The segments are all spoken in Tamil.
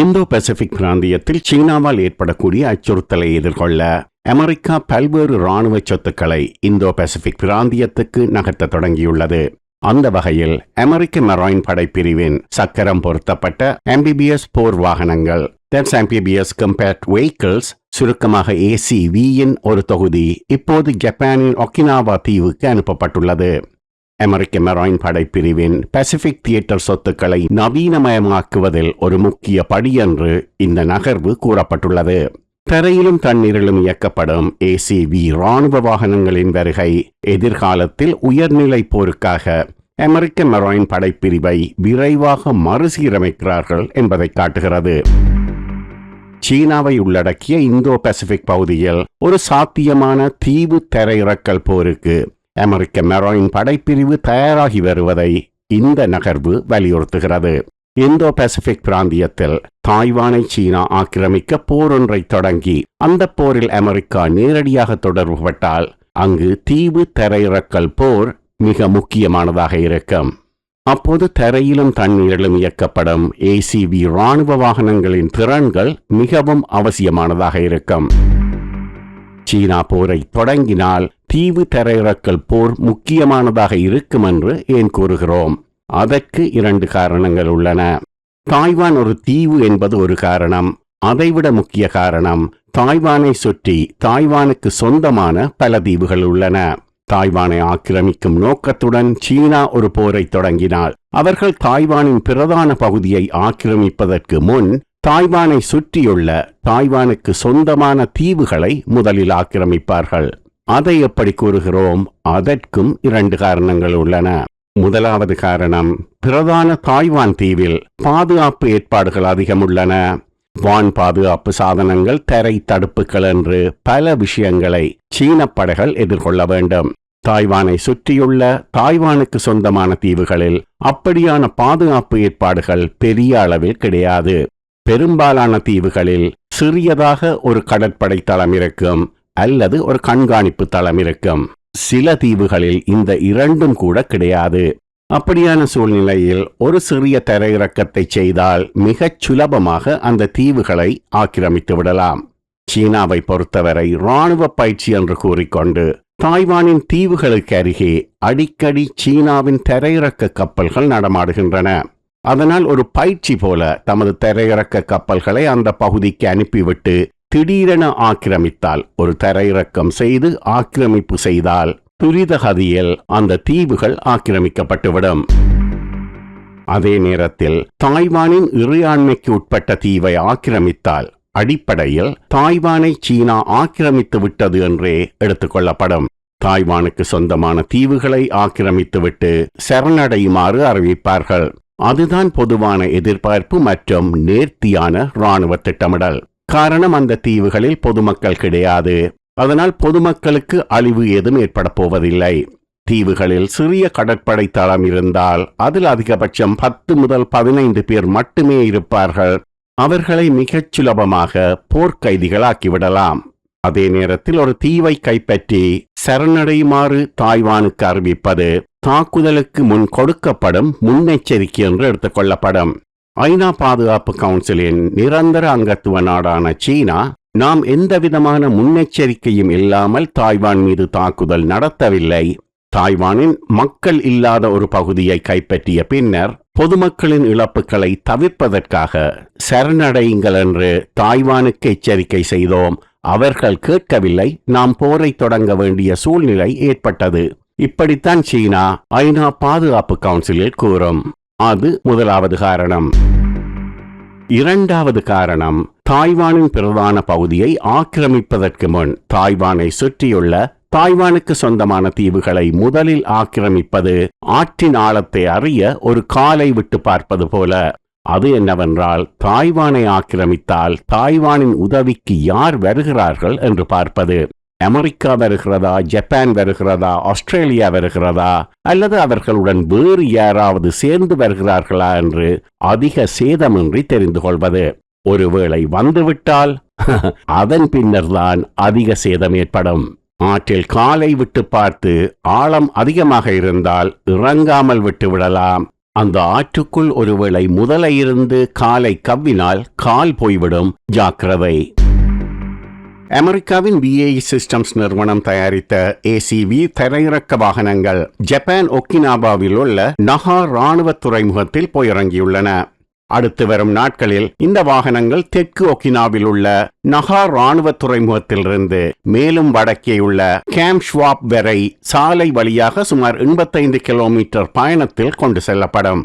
இந்தோ பசிபிக் பிராந்தியத்தில் சீனாவால் ஏற்படக்கூடிய அச்சுறுத்தலை எதிர்கொள்ள அமெரிக்கா பல்வேறு இராணுவ சொத்துக்களை இந்தோ பசிபிக் பிராந்தியத்துக்கு நகர்த்த தொடங்கியுள்ளது. அந்த வகையில் அமெரிக்க மெரைன் படைப்பிரிவின் சக்கரம் பொருத்தப்பட்ட ஆம்பிபியஸ் போர் வாகனங்கள், ஆம்பிபியஸ் கம்பேட் வெஹிக்கிள்ஸ், சுருக்கமாக ACV-யின் ஒரு தொகுதி இப்போது ஜப்பானின் ஒகினாவா தீவுக்கு அனுப்பப்பட்டுள்ளது. அமெரிக்க மெரைன் படைப்பிரிவின் பசிபிக் தியேட்டர் சொத்துக்களை நவீனமயமாக்குவதில் ஒரு முக்கிய படி என்று இந்த நகர்வு கூறப்பட்டுள்ளது. தரையிலும் தண்ணீரிலும் இயக்கப்படும் ACV இராணுவ வாகனங்களின் வருகை எதிர்காலத்தில் உயர்நிலை போருக்காக அமெரிக்க மெரைன் படைப்பிரிவை விரைவாக மறுசீரமைக்கிறார்கள் என்பதை காட்டுகிறது. சீனாவை உள்ளடக்கிய இந்தோ பசிபிக் பகுதியில் ஒரு சாத்தியமான தீவு தரையிறக்கல் போருக்கு அமெரிக்க மெரைன் படைப்பிரிவு தயாராகி வருவதை இந்த நகர்வு வலியுறுத்துகிறது. இந்தோ பசிபிக் பிராந்தியத்தில் தாய்வானை சீனா ஆக்கிரமிக்க போர் ஒன்றை தொடங்கி அந்த போரில் அமெரிக்கா நேரடியாக தொடர்புபட்டால் அங்கு தீவு தரையிறக்கல் போர் மிக முக்கியமானதாக இருக்கும். அப்போது தரையிலும் தண்ணீரிலும் இயக்கப்படும் ACV இராணுவ வாகனங்களின் திறன்கள் மிகவும் அவசியமானதாக இருக்கும். சீனா போரை தொடங்கினால் தீவு தரையிறக்கல் போர் முக்கியமானதாக இருக்கும் என்று ஏன் கூறுகிறோம்? அதற்கு 2 காரணங்கள் உள்ளன. தாய்வான் ஒரு தீவு என்பது ஒரு காரணம். அதைவிட முக்கிய காரணம், தாய்வானை சுற்றி தாய்வானுக்கு சொந்தமான பல தீவுகள் உள்ளன. தாய்வானை ஆக்கிரமிக்கும் நோக்கத்துடன் சீனா ஒரு போரை தொடங்கினால் அவர்கள் தாய்வானின் பிரதான பகுதியை ஆக்கிரமிப்பதற்கு முன் தாய்வானை சுற்றியுள்ள தாய்வானுக்கு சொந்தமான தீவுகளை முதலில் ஆக்கிரமிப்பார்கள். அதை எப்படி கூறுகிறோம்? அதற்கும் 2 காரணங்கள் உள்ளன. முதலாவது காரணம், பிரதான தாய்வான் தீவில் பாதுகாப்பு ஏற்பாடுகள் அதிகம் உள்ளன. வான் பாதுகாப்பு சாதனங்கள், தரை தடுப்புகள் என்று பல விஷயங்களை சீன படைகள் எதிர்கொள்ள வேண்டும். தாய்வானை சுற்றியுள்ள தாய்வானுக்கு சொந்தமான தீவுகளில் அப்படியான பாதுகாப்பு ஏற்பாடுகள் பெரிய அளவில் கிடையாது. பெரும்பாலான தீவுகளில் சிறியதாக ஒரு கடற்படை தளம் இருக்கும் அல்லது ஒரு கண்காணிப்பு தளம் இருக்கும். சில தீவுகளில் இந்த 2ம் கூட கிடையாது. அப்படியான சூழ்நிலையில் ஒரு சிறிய தரையிறக்கத்தை செய்தால் மிகச் சுலபமாக அந்த தீவுகளை ஆக்கிரமித்து விடலாம். சீனாவை பொறுத்தவரை இராணுவ பயிற்சி என்று கூறிக்கொண்டு தாய்வானின் தீவுகளுக்கு அருகே அடிக்கடி சீனாவின் தரையிறக்க கப்பல்கள் நடமாடுகின்றன. அதனால் ஒரு பயிற்சி போல தமது தரையிறக்க கப்பல்களை அந்த பகுதிக்கு அனுப்பிவிட்டு திடீரென ஆக்கிரமித்தால், ஒரு தரையிறக்கம் செய்து ஆக்கிரமிப்பு செய்தால் துரிதகதியில் அந்த தீவுகள் ஆக்கிரமிக்கப்பட்டுவிடும். அதே நேரத்தில் தாய்வானின் இறையாண்மைக்கு உட்பட்ட தீவை ஆக்கிரமித்தால் அடிப்படையில் தாய்வானை சீனா ஆக்கிரமித்து விட்டது என்றே எடுத்துக்கொள்ளப்படும். தாய்வானுக்கு சொந்தமான தீவுகளை ஆக்கிரமித்துவிட்டு சரணடையுமாறு அறிவிப்பார்கள். அதுதான் பொதுவான எதிர்பார்ப்பு மற்றும் நேர்த்தியான இராணுவ திட்டமிடல். காரணம், அந்த தீவுகளில் பொதுமக்கள் கிடையாது. அதனால் பொதுமக்களுக்கு அழிவு ஏதும் ஏற்பட போவதில்லை. தீவுகளில் சிறிய கடற்படை தளம் இருந்தால் அதில் அதிகபட்சம் 10 முதல் 15 பேர் மட்டுமே இருப்பார்கள். அவர்களை மிகச் சுலபமாக போர்க்கைதிகளாக்கிவிடலாம். அதே நேரத்தில் ஒரு தீவை கைப்பற்றி சரணடையுமாறு தாய்வானுக்கு அறிவிப்பது தாக்குதலுக்கு முன் கொடுக்கப்படும் முன்னெச்சரிக்கை என்று எடுத்துக்கொள்ளப்படும். ஐநா பாதுகாப்பு கவுன்சிலின் நிரந்தர அங்கத்துவ நாடான சீனா, நாம் எந்தவிதமான முன்னெச்சரிக்கையும் இல்லாமல் தாய்வான் மீது தாக்குதல் நடத்தவில்லை. தாய்வானின் மக்கள் இல்லாத ஒரு பகுதியை கைப்பற்றிய பின்னர் பொதுமக்களின் இழப்புகளை தவிர்ப்பதற்காக சரணடையுங்கள் என்று தாய்வானுக்கு எச்சரிக்கை செய்தோம். அவர்கள் கேட்கவில்லை. நாம் போரை தொடங்க வேண்டிய சூழ்நிலை ஏற்பட்டது. இப்படித்தான் சீனா ஐநா பாதுகாப்பு கவுன்சிலில் கூறும். அது முதலாவது காரணம். 2வது காரணம், தாய்வானின் பிரதான பகுதியை ஆக்கிரமிப்பதற்கு முன் தாய்வானை சுற்றியுள்ள தாய்வானுக்கு சொந்தமான தீவுகளை முதலில் ஆக்கிரமிப்பது ஆற்றின் ஆழத்தை அறிய ஒரு காலை விட்டு பார்ப்பது போல. அது என்னவென்றால், தாய்வானை ஆக்கிரமித்தால் தாய்வானின் உதவிக்கு யார் வருகிறார்கள் என்று பார்ப்பது. அமெரிக்கா வருகிறதா, ஜப்பான் வருகிறதா, ஆஸ்திரேலியா வருகிறதா, அல்லது அவர்களுடன் வேறு யாராவது சேர்ந்து வருகிறார்களா என்று அதிக சேதமின்றி தெரிந்து கொள்வது. ஒருவேளை வந்துவிட்டால் அதன் பின்னர்தான் அதிக சேதம் ஏற்படும். ஆற்றில் காலை விட்டு பார்த்து ஆழம் அதிகமாக இருந்தால் இறங்காமல் விட்டு விடலாம். அந்த ஆற்றுக்குள் ஒருவேளை முதலை இருந்து காலை கவ்வினால் கால் போய்விடும், ஜாக்கிரதை. அமெரிக்காவின் BAE சிஸ்டம்ஸ் நிறுவனம் தயாரித்த ACV தரையிறக்க வாகனங்கள் ஜப்பான் ஒக்கினாவாவில் உள்ள நகா ராணுவ துறைமுகத்தில் போயிறங்கியுள்ளன. அடுத்து வரும் நாட்களில் இந்த வாகனங்கள் தெற்கு ஒக்கினாவில் உள்ள நகா ராணுவ துறைமுகத்திலிருந்து மேலும் வடக்கே உள்ள கேம்ப் ஷ்வாப் வரை சாலை வழியாக சுமார் 85 கிலோமீட்டர் பயணத்தில் கொண்டு செல்லப்படும்.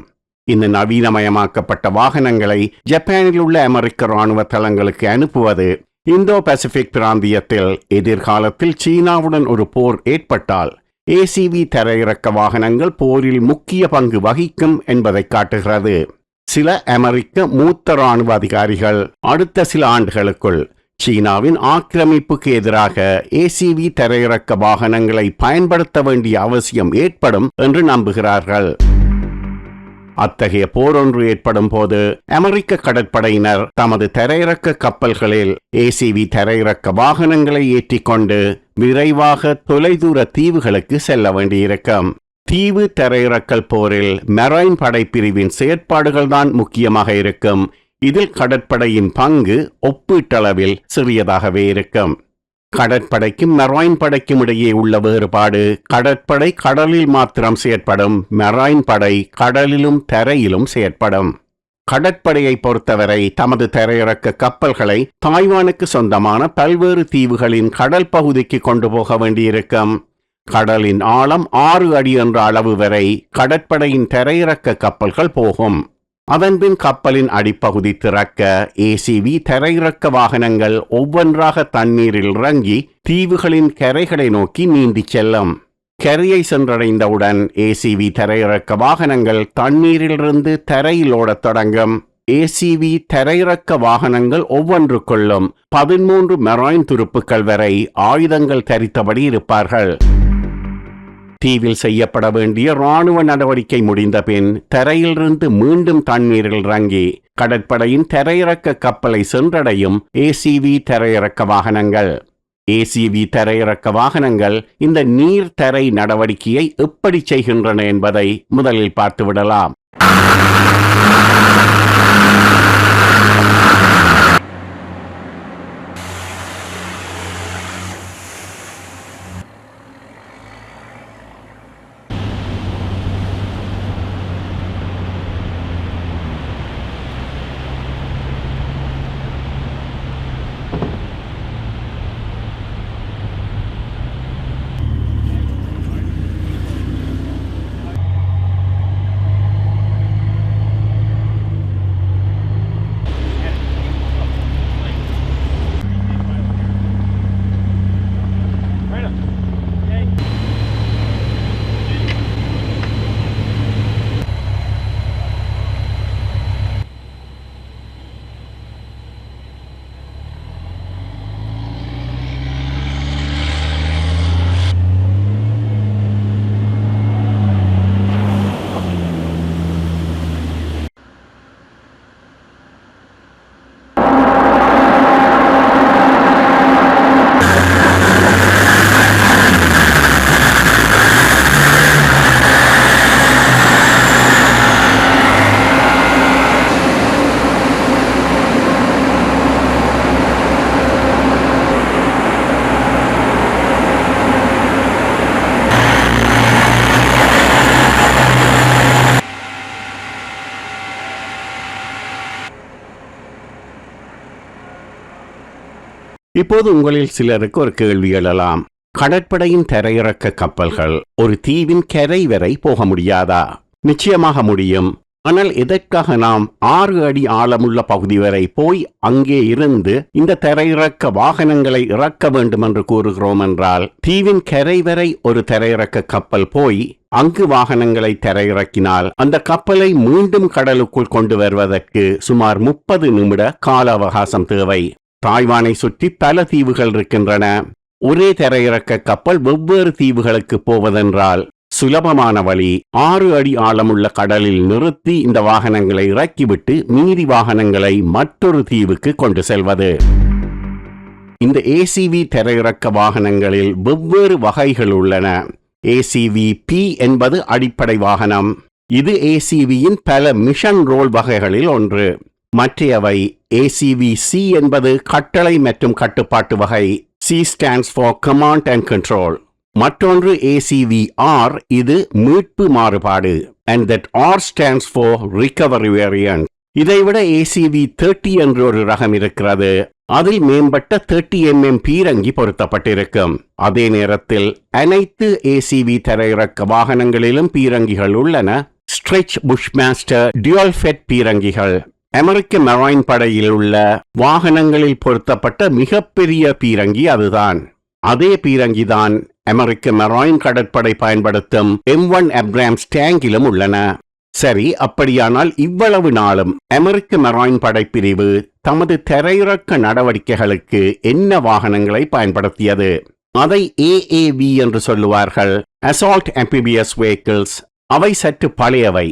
இந்த நவீனமயமாக்கப்பட்ட வாகனங்களை ஜப்பானில் உள்ள அமெரிக்க ராணுவ தளங்களுக்கு அனுப்புவது இந்தோ பசிபிக் பிராந்தியத்தில் எதிர்காலத்தில் சீனாவுடன் ஒரு போர் ஏற்பட்டால் ACV தரையிறக்க வாகனங்கள் போரில் முக்கிய பங்கு வகிக்கும் என்பதை காட்டுகிறது. சில அமெரிக்க மூத்த ராணுவ அதிகாரிகள் அடுத்த சில ஆண்டுகளுக்குள் சீனாவின் ஆக்கிரமிப்புக்கு எதிராக ACV தரையிறக்க வாகனங்களை பயன்படுத்த வேண்டிய அவசியம் ஏற்படும் என்று நம்புகிறார்கள். அத்தகைய போர் ஒன்று ஏற்படும் போது அமெரிக்க கடற்படையினர் தமது தரையிறக்க கப்பல்களில் ACV தரையிறக்க வாகனங்களை ஏற்றிக்கொண்டு விரைவாக தொலைதூர தீவுகளுக்கு செல்ல வேண்டியிருக்கும். தீவு தரையிறக்கல் போரில் மெரைன் படைப்பிரிவின் செயற்பாடுகள் தான் முக்கியமாக இருக்கும். இதில் கடற்படையின் பங்கு ஒப்பீட்டளவில் சிறியதாகவே இருக்கும். கடற்படைக்கும் மெரைன் படைக்கும் இடையே உள்ள வேறுபாடு, கடற்படை கடலில் மாத்திரம் செயற்படும், மெரைன் படை கடலிலும் தரையிலும் செயற்படும். கடற்படையை பொறுத்தவரை தமது தரையிறக்க கப்பல்களை தாய்வானுக்கு சொந்தமான பல்வேறு தீவுகளின் கடல் பகுதிக்கு கொண்டு போக வேண்டியிருக்கும். கடலின் ஆழம் 6 அடி என்ற அளவு வரை கடற்படையின் தரையிறக்க கப்பல்கள் போகும். அதன்பின் கப்பலின் அடிப்பகுதி திறக்க ACV தரையிறக்க வாகனங்கள் ஒவ்வொன்றாக தண்ணீரில் இறங்கி தீவுகளின் கரைகளை நோக்கி நீந்தி செல்லும். கரையை சென்றடைந்தவுடன் ACV தரையிறக்க வாகனங்கள் தண்ணீரிலிருந்து தரையில் ஓடத் தொடங்கும். ACV தரையிறக்க வாகனங்கள் ஒவ்வொன்றுக்குள்ளும் 13 மெரைன் துருப்புக்கள் வரை ஆயுதங்கள் தரித்தபடி இருப்பார்கள். தீவில் செய்யப்பட வேண்டிய ராணுவ நடவடிக்கை முடிந்த பின் தரையிலிருந்து மீண்டும் தண்ணீரில் இறங்கி கடற்படையின் தரையிறக்க கப்பலை சென்றடையும் ACV தரையிறக்க வாகனங்கள். ACV தரையிறக்க வாகனங்கள் இந்த நீர் தரை நடவடிக்கையை எப்படி செய்கின்றன என்பதை முதலில் பார்த்துவிடலாம். இப்போது உங்களில் சிலருக்கு ஒரு கேள்வி எழலாம். கடற்படையின் தரையிறக்க கப்பல்கள் ஒரு தீவின் கரை வரை போக முடியாதா? நிச்சயமாக முடியும். ஆனால் எதற்காக நாம் 6 அடி ஆழமுள்ள பகுதி வரை போய் அங்கே இருந்து இந்த தரையிறக்க வாகனங்களை இறக்க வேண்டும் என்று கூறுகிறோம் என்றால், தீவின் கரை வரை ஒரு தரையிறக்க கப்பல் போய் அங்கு வாகனங்களை தரையிறக்கினால் அந்த கப்பலை மீண்டும் கடலுக்குள் கொண்டு வருவதற்கு சுமார் 30 நிமிட கால அவகாசம் தேவை. தாய்வானை சுற்றி பல தீவுகள் இருக்கின்றன. ஒரே தரையிறக்க கப்பல் வெவ்வேறு தீவுகளுக்கு போவதென்றால் சுலபமான வழி 6 அடி ஆழமுள்ள கடலில் நிறுத்தி இந்த வாகனங்களை இறக்கிவிட்டு மீதி வாகனங்களை மற்றொரு தீவுக்கு கொண்டு செல்வது. இந்த ACV தரையிறக்க வாகனங்களில் வெவ்வேறு வகைகள் உள்ளன. ACV P என்பது அடிப்படை வாகனம். இது ஏசிவியின் பல மிஷன் ரோல் வகைகளில் ஒன்று. மற்றையவை ACV-C என்பது கட்டளை மற்றும் கட்டுப்பாட்டு வகை. C stands for Command and Control. மற்றொன்று ACV-R, இது மீட்பு மாறுபாடு. And that R stands for Recovery Variant. இதைவிட ACV-30 என்று ஒரு ரகம் இருக்கிறது. அதில் மேம்பட்ட 30mm பீரங்கி பொருத்தப்பட்டிருக்கும். அதே நேரத்தில் அனைத்து ACV தரையிறக்க வாகனங்களிலும் பீரங்கிகள் உள்ளன. ஸ்ட்ரெச் புஷ்மாஸ்டர் டியூல் ஃபெட் பீரங்கிகள் அமெரிக்க மெரைன் படையில் உள்ள வாகனங்களில் பொருத்தப்பட்ட மிகப்பெரிய பீரங்கி அதுதான். அதே பீரங்கிதான் அமெரிக்க மெரைன் கடற்படை பயன்படுத்தும் M1 Abrams டேங்கிலும் உள்ளன. சரி, அப்படியானால் இவ்வளவு நாளும் அமெரிக்க மெரைன் படைப்பிரிவு தமது தரையிறக்க நடவடிக்கைகளுக்கு என்ன வாகனங்களை பயன்படுத்தியது? அதை AAV என்று சொல்லுவார்கள், அசால்ட் ஆம்பிபியஸ் வெஹிக்கிள்ஸ். அவை சற்று பழையவை.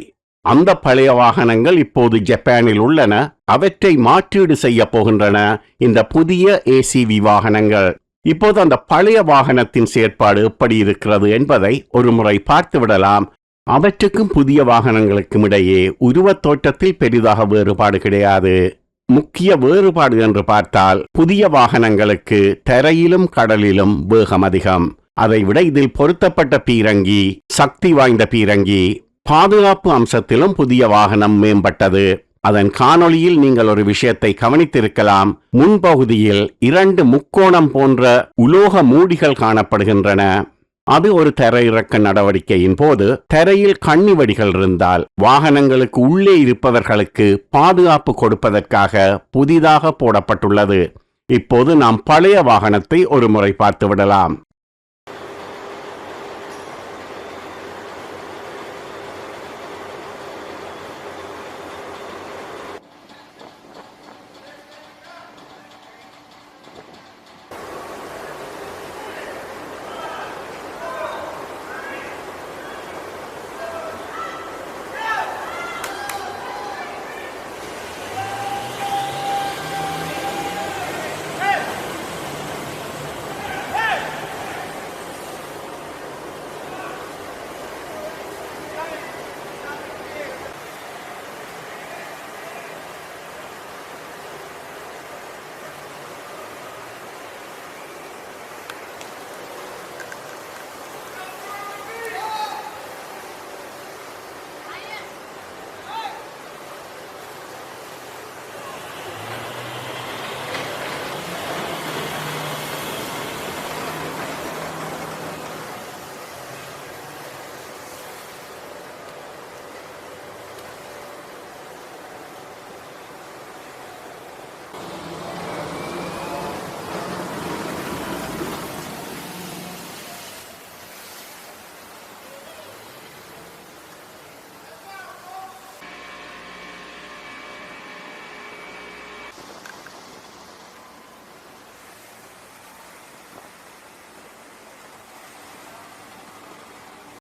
அந்த பழைய வாகனங்கள் இப்போது ஜப்பானில் உள்ளன. அவற்றை மாற்றீடு செய்ய போகின்றன இந்த புதிய ACV வாகனங்கள். இப்போது அந்த பழைய வாகனத்தின் செயற்பாடு எப்படி இருக்கிறது என்பதை ஒரு முறை பார்த்து விடலாம். அவற்றுக்கும் புதிய வாகனங்களுக்கும் இடையே உருவத் தோற்றத்தில் பெரிதாக வேறுபாடு கிடையாது. முக்கிய வேறுபாடு என்று பார்த்தால், புதிய வாகனங்களுக்கு தரையிலும் கடலிலும் வேகம் அதிகம். அதைவிட இதில் பொருத்தப்பட்ட பீரங்கி சக்தி வாய்ந்த பீரங்கி. பாதுகாப்பு அம்சத்திலும் புதிய வாகனம் மேம்பட்டது. அதன் காணொளியில் நீங்கள் ஒரு விஷயத்தை கவனித்திருக்கலாம். முன்பகுதியில் 2 முக்கோணம் போன்ற உலோக மூடிகள் காணப்படுகின்றன. அது ஒரு தரையிறக்க நடவடிக்கையின் போது தரையில் கண்ணிவடிகள் இருந்தால் வாகனங்களுக்கு உள்ளே இருப்பவர்களுக்கு பாதுகாப்பு கொடுப்பதற்காக புதிதாக போடப்பட்டுள்ளது. இப்போது நாம் பழைய வாகனத்தை ஒரு முறை பார்த்து விடலாம்.